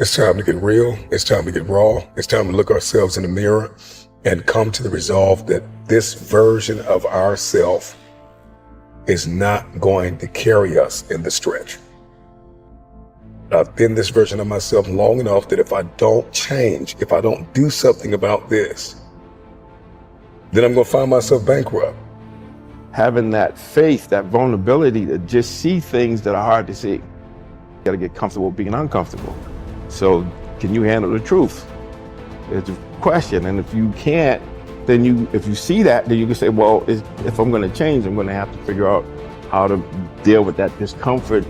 It's time to get real. It's time to get raw. It's time to look ourselves in the mirror and come to the resolve that this version of ourself is not going to carry us in the stretch. I've been this version of myself long enough that if I don't change, if I don't do something about this, then I'm going to find myself bankrupt. Having that faith, that vulnerability to just see things that are hard to see. You got to get comfortable being uncomfortable. So can you handle the truth? It's a question. And if you can't, then if you see that, then you can say, well, if I'm going to change, I'm going to have to figure out how to deal with that discomfort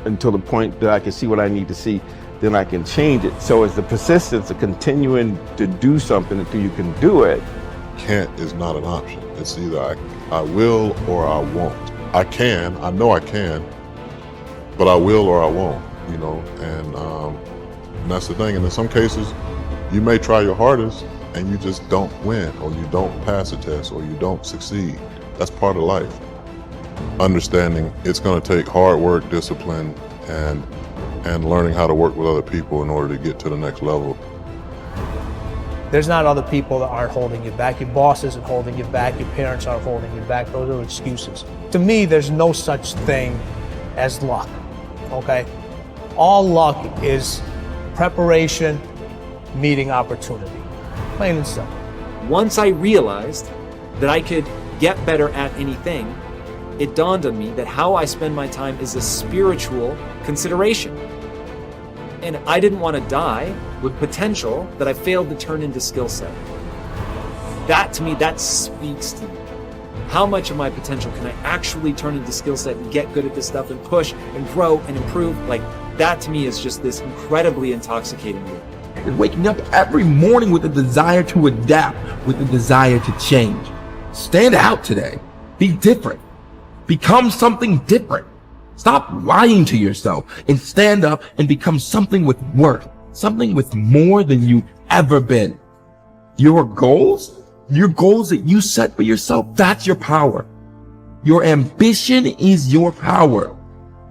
until the point that I can see what I need to see, then I can change it. So it's the persistence of continuing to do something until you can do it. Can't is not an option. It's either I will or I won't. I know I can, but I will or I won't, and that's the thing. And in some cases, you may try your hardest and you just don't win, or you don't pass a test, or you don't succeed. That's part of life. Understanding it's going to take hard work, discipline, and learning how to work with other people in order to get to the next level. There's not other people that aren't holding you back. Your boss isn't holding you back. Your parents aren't holding you back. Those are excuses. To me, there's no such thing as luck, okay? All luck is preparation meeting opportunity, plain and simple. Once I realized that I could get better at anything, it dawned on me that how I spend my time is a spiritual consideration. And I didn't want to die with potential that I failed to turn into skill set. That to me, that speaks to me. How much of my potential can I actually turn into skill set and get good at this stuff and push and grow and improve? Like, that to me is just this incredibly intoxicating loop. And waking up every morning with a desire to adapt, with a desire to change. Stand out today. Be different. Become something different. Stop lying to yourself and stand up and become something with worth, something with more than you've ever been. Your goals that you set for yourself, that's your power. Your ambition is your power.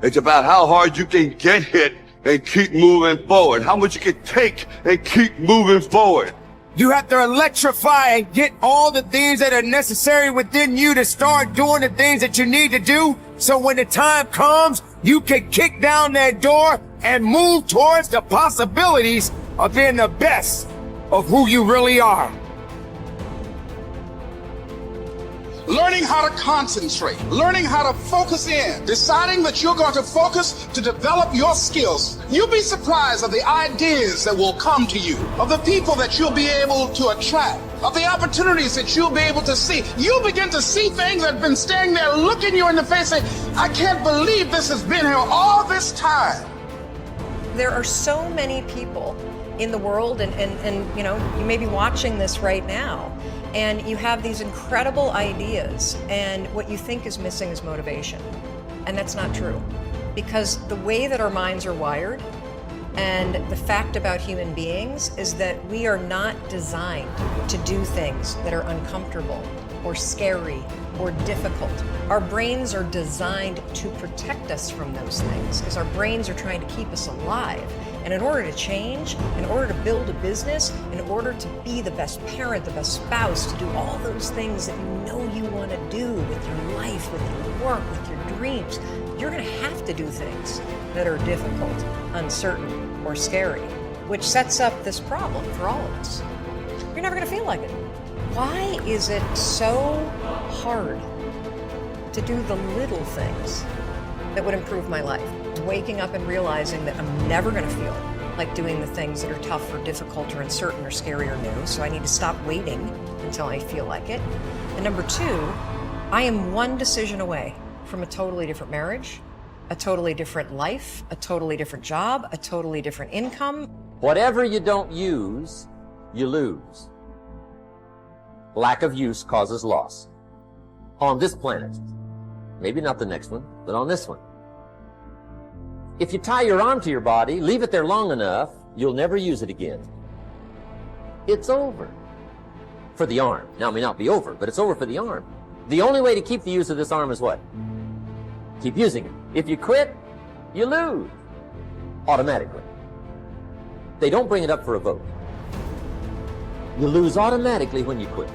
It's about how hard you can get hit and keep moving forward. How much you can take and keep moving forward. You have to electrify and get all the things that are necessary within you to start doing the things that you need to do. So when the time comes, you can kick down that door and move towards the possibilities of being the best of who you really are. Learning how to concentrate, learning how to focus in, deciding that you're going to focus to develop your skills. You'll be surprised of the ideas that will come to you, of the people that you'll be able to attract, of the opportunities that you'll be able to see. You'll begin to see things that have been standing there looking you in the face saying, I can't believe this has been here all this time. There are so many people in the world and you may be watching this right now, and you have these incredible ideas, and what you think is missing is motivation. And that's not true. Because the way that our minds are wired, and the fact about human beings, is that we are not designed to do things that are uncomfortable or scary or difficult. Our brains are designed to protect us from those things, because our brains are trying to keep us alive. And in order to change, in order to build a business, in order to be the best parent, the best spouse, to do all those things that you know you want to do with your life, with your work, with your dreams, you're going to have to do things that are difficult, uncertain, or scary, which sets up this problem for all of us. You're never going to feel like it. Why is it so hard to do the little things that would improve my life? Waking up and realizing that I'm never going to feel like doing the things that are tough or difficult or uncertain or scary or new, so I need to stop waiting until I feel like it. And number two, I am one decision away from a totally different marriage, a totally different life, a totally different job, a totally different income. Whatever you don't use, you lose. Lack of use causes loss. On this planet. Maybe not the next one, but on this one. If you tie your arm to your body, leave it there long enough, you'll never use it again. It's over. For the arm. Now, it may not be over, but it's over for the arm. The only way to keep the use of this arm is what? Keep using it. If you quit, you lose. Automatically. They don't bring it up for a vote. You lose automatically when you quit.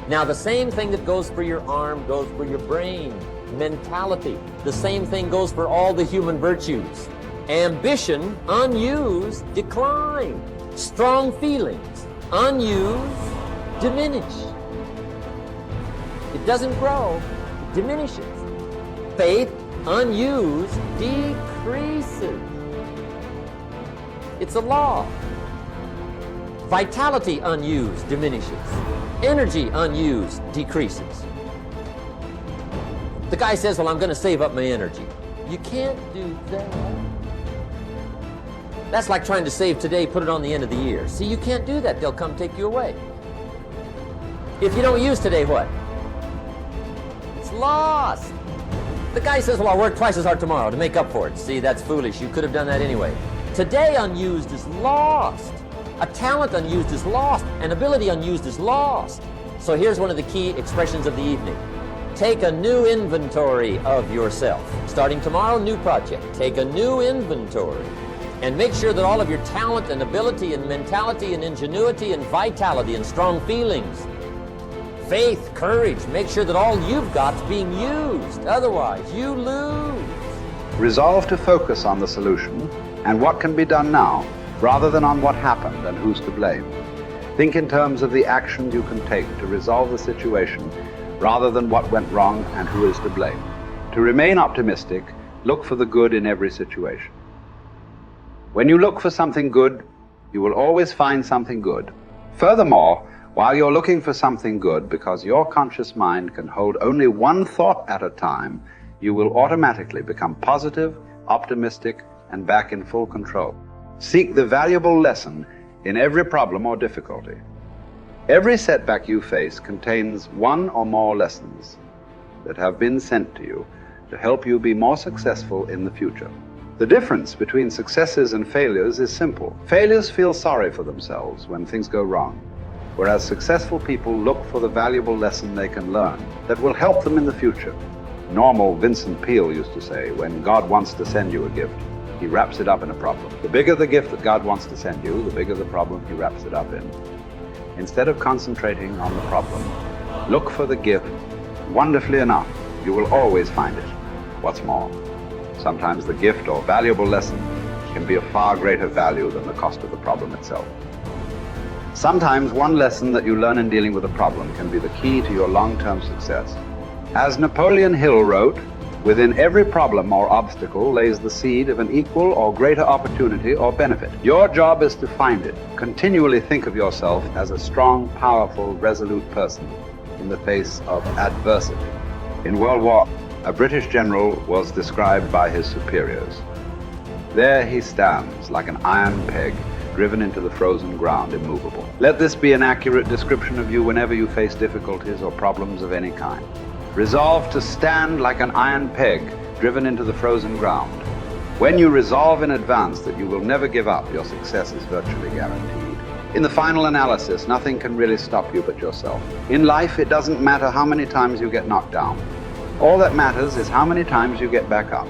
Now, the same thing that goes for your arm goes for your brain, mentality. The same thing goes for all the human virtues. Ambition, unused, decline. Strong feelings, unused, diminish. It doesn't grow, it diminishes. Faith, unused, decreases. It's a law. Vitality, unused, diminishes. Energy, unused, decreases. The guy says, well, I'm going to save up my energy. You can't do that. That's like trying to save today, put it on the end of the year. See, you can't do that. They'll come take you away. If you don't use today, what? It's lost. The guy says, well, I'll work twice as hard tomorrow to make up for it. See, that's foolish. You could have done that anyway. Today unused is lost. A talent unused is lost. An ability unused is lost. So here's one of the key expressions of the evening. Take a new inventory of yourself. Starting tomorrow, new project. Take a new inventory. And make sure that all of your talent and ability and mentality and ingenuity and vitality and strong feelings, faith, courage, make sure that all you've got's being used. Otherwise, you lose. Resolve to focus on the solution and what can be done now, rather than on what happened and who's to blame. Think in terms of the actions you can take to resolve the situation, rather than what went wrong and who is to blame. To remain optimistic, look for the good in every situation. When you look for something good, you will always find something good. Furthermore, while you're looking for something good, because your conscious mind can hold only one thought at a time, you will automatically become positive, optimistic, and back in full control. Seek the valuable lesson in every problem or difficulty. Every setback you face contains one or more lessons that have been sent to you to help you be more successful in the future. The difference between successes and failures is simple. Failures feel sorry for themselves when things go wrong, whereas successful people look for the valuable lesson they can learn that will help them in the future. Normal Vincent Peale used to say, when God wants to send you a gift, he wraps it up in a problem. The bigger the gift that God wants to send you, the bigger the problem he wraps it up in. Instead of concentrating on the problem, look for the gift. Wonderfully enough, you will always find it. What's more, sometimes the gift or valuable lesson can be of far greater value than the cost of the problem itself. Sometimes one lesson that you learn in dealing with a problem can be the key to your long-term success. As Napoleon Hill wrote, within every problem or obstacle lays the seed of an equal or greater opportunity or benefit. Your job is to find it. Continually think of yourself as a strong, powerful, resolute person in the face of adversity. In World War, a British general was described by his superiors. There he stands like an iron peg driven into the frozen ground, immovable. Let this be an accurate description of you whenever you face difficulties or problems of any kind. Resolve to stand like an iron peg driven into the frozen ground. When you resolve in advance that you will never give up, your success is virtually guaranteed. In the final analysis, nothing can really stop you but yourself. In life, it doesn't matter how many times you get knocked down. All that matters is how many times you get back up.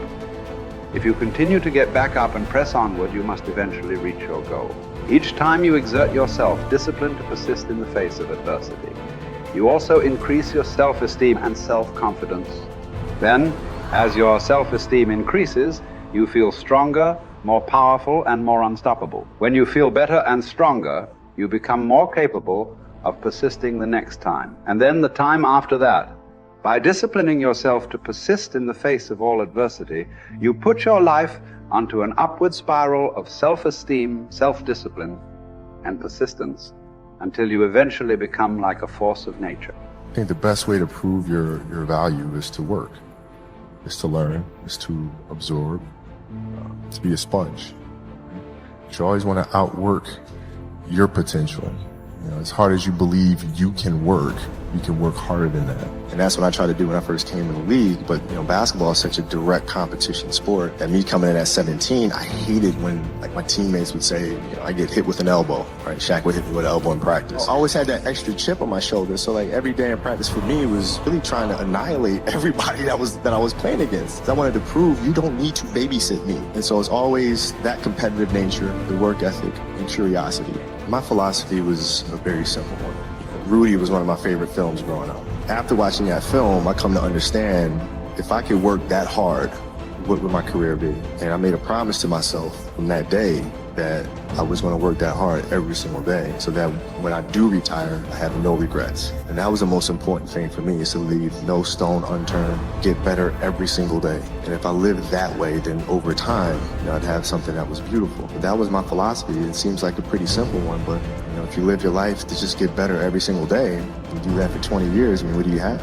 If you continue to get back up and press onward, you must eventually reach your goal. Each time you exert yourself, discipline to persist in the face of adversity, you also increase your self-esteem and self-confidence. Then, as your self-esteem increases, you feel stronger, more powerful, and more unstoppable. When you feel better and stronger, you become more capable of persisting the next time, and then the time after that. By disciplining yourself to persist in the face of all adversity, you put your life onto an upward spiral of self-esteem, self-discipline, and persistence until you eventually become like a force of nature. I think the best way to prove your value is to work, is to learn, is to absorb, to be a sponge. You always want to outwork your potential. As hard as you believe you can work, you can work harder than that. And that's what I tried to do when I first came in the league. But, you know, basketball is such a direct competition sport that me coming in at 17, I hated when, like, my teammates would say, you know, I get hit with an elbow, right? Shaq would hit me with an elbow in practice. I always had that extra chip on my shoulder. So, like, every day in practice for me was really trying to annihilate everybody that I was playing against. I wanted to prove you don't need to babysit me. And so it's always that competitive nature, the work ethic, and curiosity. My philosophy was a very simple one. Rudy was one of my favorite films growing up. After watching that film, I come to understand if I could work that hard, what would my career be? And I made a promise to myself from that day that I was going to work that hard every single day so that when I do retire, I have no regrets. And that was the most important thing for me, is to leave no stone unturned, get better every single day. And if I lived that way, then over time, you know, I'd have something that was beautiful. But that was my philosophy. It seems like a pretty simple one, but you know, if you live your life to just get better every single day, you do that for 20 years, I mean, what do you have?